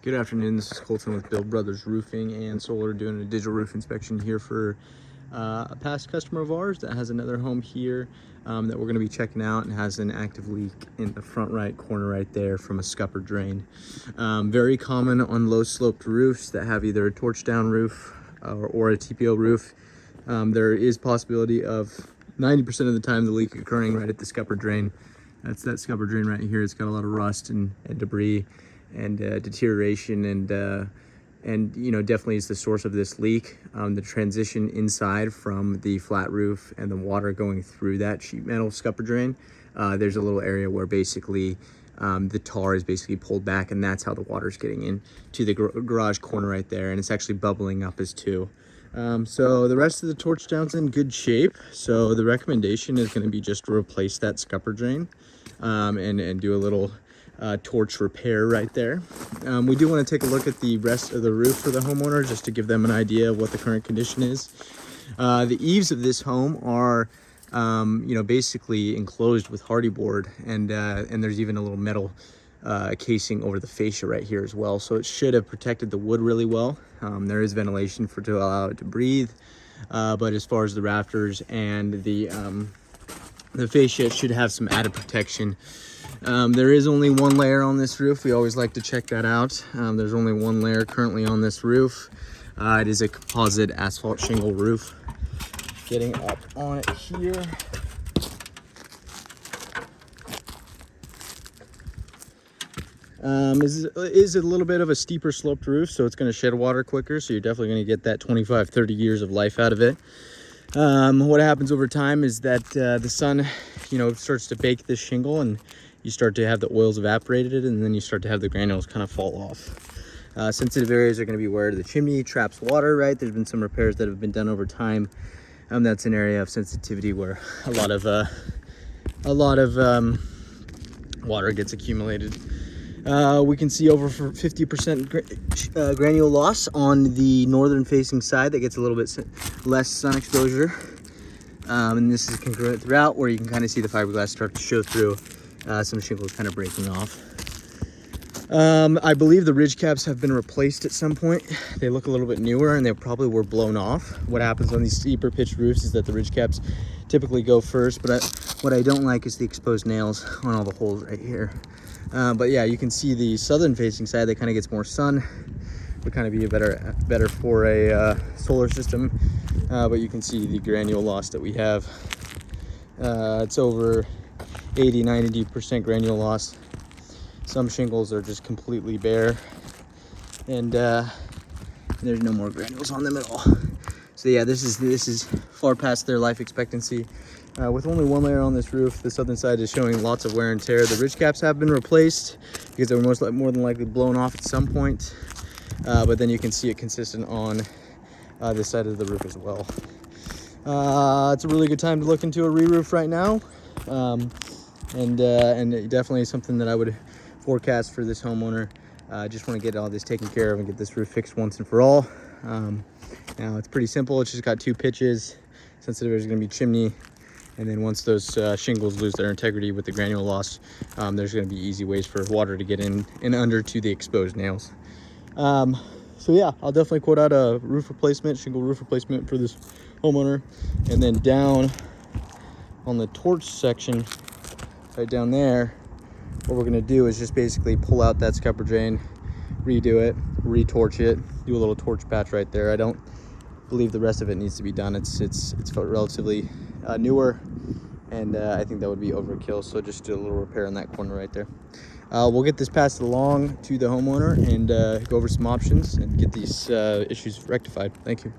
Good afternoon, this is Colton with Bill Brothers Roofing and Solar, doing a digital roof inspection here for a past customer of ours that has another home here that we're going to be checking out, and has an active leak in the front right corner right there from a scupper drain. Very common on low sloped roofs that have either a torch down roof or a TPO roof. There is possibility of 90% of the time the leak occurring right at the scupper drain. That's that scupper drain right here. It's got a lot of rust and debris and deterioration, and you know, definitely is the source of this leak. The transition inside from the flat roof and the water going through that sheet metal scupper drain, there's a little area where basically the tar is basically pulled back, and that's how the water is getting in to the garage corner right there, and it's actually bubbling up as two. So the rest of the torch down's in good shape, so the recommendation is going to be just to replace that scupper drain and do a little torch repair right there. We do want to take a look at the rest of the roof for the homeowner, just to give them an idea of what the current condition is. The eaves of this home are you know, basically enclosed with hardy board, and there's even a little metal casing over the fascia right here as well, so it should have protected the wood really well. There is ventilation to allow it to breathe, but as far as the rafters and the fascia, it should have some added protection. There is only one layer on this roof. We always like to check that out. There's only one layer currently on this roof. It is a composite asphalt shingle roof. Getting up on it here. Is a little bit of a steeper sloped roof, so it's going to shed water quicker, so you're definitely going to get that 25-30 years of life out of it. What happens over time is that the sun, you know, starts to bake this shingle, and you start to have the oils evaporated, and then you start to have the granules kind of fall off. Sensitive areas are going to be where the chimney traps water, right? There's been some repairs that have been done over time. That's an area of sensitivity where a lot of water gets accumulated. We can see over 50% granule loss on the northern facing side. That gets a little bit less sun exposure. And this is congruent throughout, where you can kind of see the fiberglass start to show through. Some shingles kind of breaking off. I believe the ridge caps have been replaced at some point. They look a little bit newer, and they probably were blown off. What happens on these steeper pitched roofs is that the ridge caps typically go first, but what I don't like is the exposed nails on all the holes right here. But yeah, you can see the southern facing side that kind of gets more sun. Would kind of be better for a solar system, but you can see the granule loss that we have. It's over 80-90% granule loss. Some shingles are just completely bare, and there's no more granules on them at all. So yeah, this is far past their life expectancy. With only one layer on this roof, the southern side is showing lots of wear and tear. The ridge caps have been replaced because they were more than likely blown off at some point, but then you can see it consistent on this side of the roof as well. It's a really good time to look into a re-roof right now, and definitely something that I would forecast for this homeowner. Just want to get all this taken care of and get this roof fixed once and for all. Now it's pretty simple. It's just got two pitches. Sensitive is going to be chimney, and then once those shingles lose their integrity with the granule loss, there's going to be easy ways for water to get in and under to the exposed nails. So yeah, I'll definitely quote out a roof replacement, shingle roof replacement for this homeowner. And then down on the torch section, right down there, what we're going to do is just basically pull out that scupper drain, redo it, retorch it, do a little torch patch right there. I don't believe the rest of it needs to be done. It's relatively newer, and I think that would be overkill, so just do a little repair in that corner right there. We'll get this passed along to the homeowner and go over some options and get these issues rectified. Thank you.